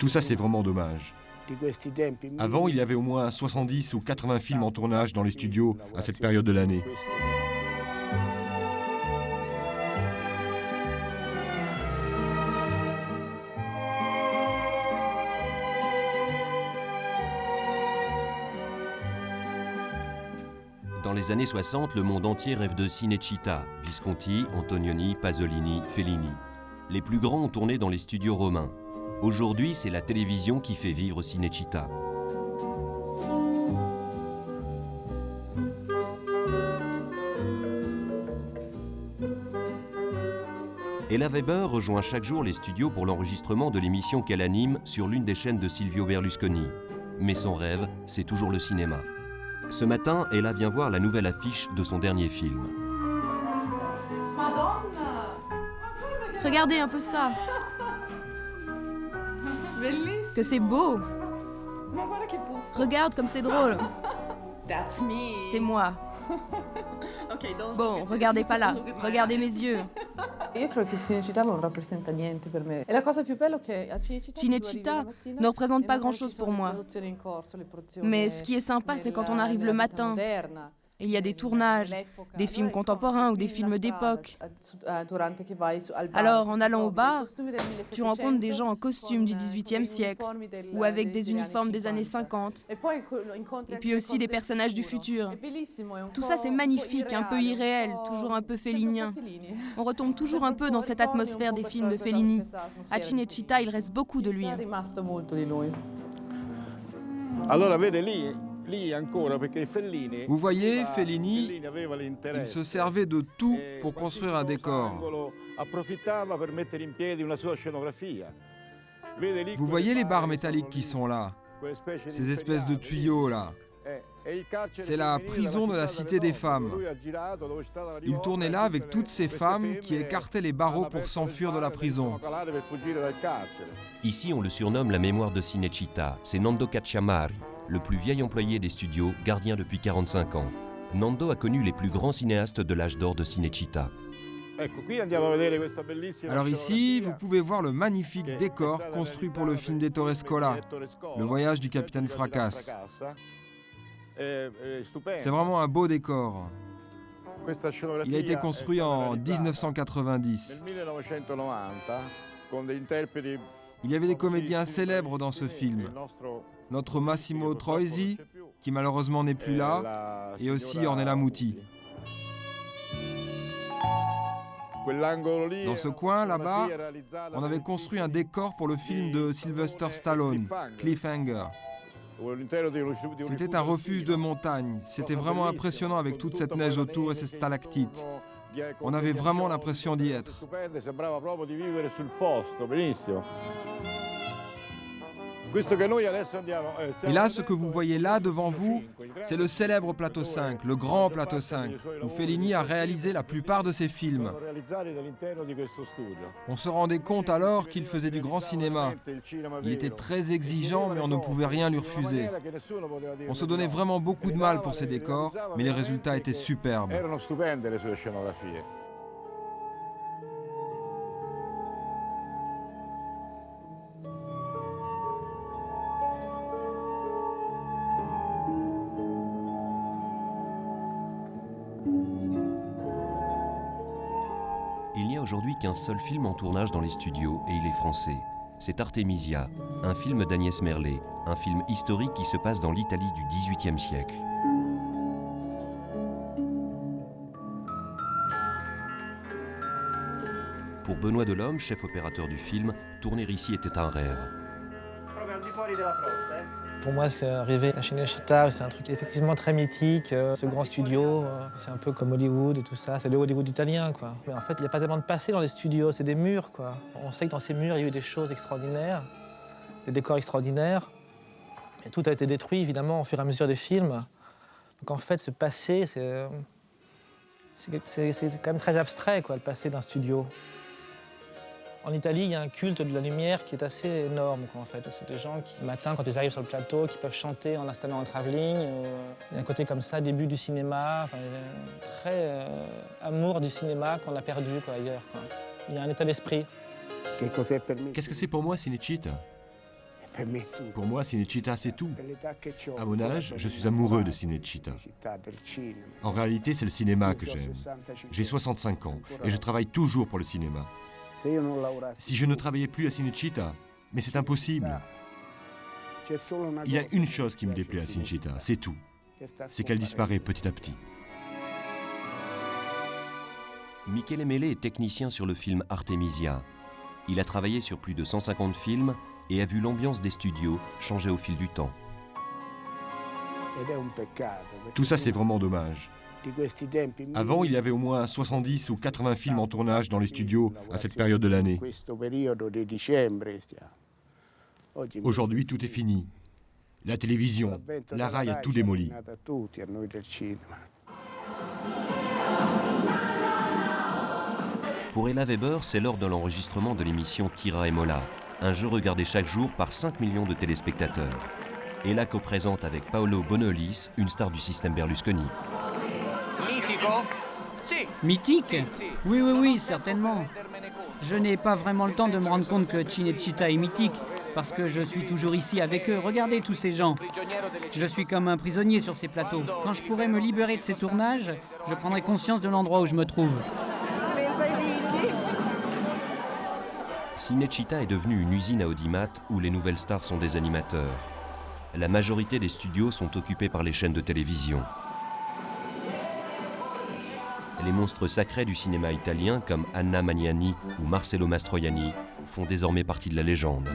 Tout ça, c'est vraiment dommage. Avant, il y avait au moins 70 ou 80 films en tournage dans les studios à cette période de l'année. Dans les années 60, le monde entier rêve de Cinecittà, Visconti, Antonioni, Pasolini, Fellini. Les plus grands ont tourné dans les studios romains. Aujourd'hui, c'est la télévision qui fait vivre Cinecittà. Ella Weber rejoint chaque jour les studios pour l'enregistrement de l'émission qu'elle anime sur l'une des chaînes de Silvio Berlusconi. Mais son rêve, c'est toujours le cinéma. Ce matin, Ella vient voir la nouvelle affiche de son dernier film. Regardez un peu ça. Que c'est beau. Regarde comme c'est drôle. C'est moi. Bon, regardez pas là. Regardez mes yeux. Io credo che Cinecittà non rappresenta niente per me. E la cosa più bella è che a Cinecittà ne représente pas grand-chose pour moi. Mais ce qui est sympa, c'est quand on arrive le matin. Il y a des tournages, des films contemporains ou des films d'époque. Alors, en allant au bar, tu rencontres des gens en costume du XVIIIe siècle ou avec des uniformes des années 50. Et puis aussi des personnages du futur. Tout ça, c'est magnifique, un peu irréel, toujours un peu fellinien. On retombe toujours un peu dans cette atmosphère des films de Fellini. À Cinecittà, il reste beaucoup de lui. Alors, Vous voyez, Fellini, il se servait de tout pour construire un décor. Vous voyez les barres métalliques qui sont là, ces espèces de tuyaux là. C'est la prison de la Cité des femmes. Il tournait là avec toutes ces femmes qui écartaient les barreaux pour s'enfuir de la prison. Ici, on le surnomme la mémoire de Cinecittà. C'est Nando Cacciamari, le plus vieil employé des studios, gardien depuis 45 ans. Nando a connu les plus grands cinéastes de l'âge d'or de Cinecittà. Alors ici, vous pouvez voir le magnifique décor construit pour le film d'Ettore Scola, Le voyage du capitaine Fracasse. C'est vraiment un beau décor. Il a été construit en 1990. Il y avait des comédiens célèbres dans ce film. Notre Massimo Troisi, qui malheureusement n'est plus là, et aussi Ornella Muti. Dans ce coin, là-bas, on avait construit un décor pour le film de Sylvester Stallone, Cliffhanger. C'était un refuge de montagne. C'était vraiment impressionnant avec toute cette neige autour et ces stalactites. On avait vraiment l'impression d'y être. Et là, ce que vous voyez là devant vous, c'est le célèbre plateau 5, le grand plateau 5, où Fellini a réalisé la plupart de ses films. On se rendait compte alors qu'il faisait du grand cinéma. Il était très exigeant, mais on ne pouvait rien lui refuser. On se donnait vraiment beaucoup de mal pour ses décors, mais les résultats étaient superbes. Il n'y a aujourd'hui qu'un seul film en tournage dans les studios et il est français. C'est Artemisia, un film d'Agnès Merlet, un film historique qui se passe dans l'Italie du XVIIIe siècle. Pour Benoît Delhomme, chef opérateur du film, tourner ici était un rêve. Pour moi, arriver à Cinecittà, c'est un truc effectivement très mythique. Ce grand studio, c'est un peu comme Hollywood et tout ça. C'est le Hollywood italien, quoi. Mais en fait, il n'y a pas tellement de passé dans les studios, c'est des murs, quoi. On sait que dans ces murs, il y a eu des choses extraordinaires, des décors extraordinaires. Et tout a été détruit, évidemment, au fur et à mesure des films. Donc en fait, ce passé, c'est quand même très abstrait, quoi, le passé d'un studio. En Italie, il y a un culte de la lumière qui est assez énorme, quoi, en fait. C'est des gens qui, le matin, quand ils arrivent sur le plateau, qui peuvent chanter en installant un travelling. Il y a un côté comme ça, début du cinéma, enfin, très amour du cinéma qu'on a perdu, quoi, ailleurs, quoi. Il y a un état d'esprit. Qu'est-ce que c'est pour moi, Cinecittà? Pour moi, Cinecittà, c'est tout. À mon âge, je suis amoureux de Cinecittà. En réalité, c'est le cinéma que j'aime. J'ai 65 ans et je travaille toujours pour le cinéma. Si je ne travaillais plus à Cinecittà, mais c'est impossible. Il y a une chose qui me déplaît à Cinecittà, c'est tout. C'est qu'elle disparaît petit à petit. Michele Mele est technicien sur le film Artemisia. Il a travaillé sur plus de 150 films et a vu l'ambiance des studios changer au fil du temps. Tout ça, c'est vraiment dommage. Avant, il y avait au moins 70 ou 80 films en tournage dans les studios à cette période de l'année. Aujourd'hui, tout est fini. La télévision, la RAI a tout démoli. Pour Ella Weber, c'est lors de l'enregistrement de l'émission Tira e Molla, un jeu regardé chaque jour par 5 millions de téléspectateurs. Ella co-présente avec Paolo Bonolis, une star du système Berlusconi. Mythique ? Oui, certainement. Je n'ai pas vraiment le temps de me rendre compte que Cinecittà est mythique, parce que je suis toujours ici avec eux. Regardez tous ces gens. Je suis comme un prisonnier sur ces plateaux. Quand je pourrai me libérer de ces tournages, je prendrai conscience de l'endroit où je me trouve. Cinecittà est devenue une usine à audimat où les nouvelles stars sont des animateurs. La majorité des studios sont occupés par les chaînes de télévision. Les monstres sacrés du cinéma italien comme Anna Magnani ou Marcello Mastroianni font désormais partie de la légende.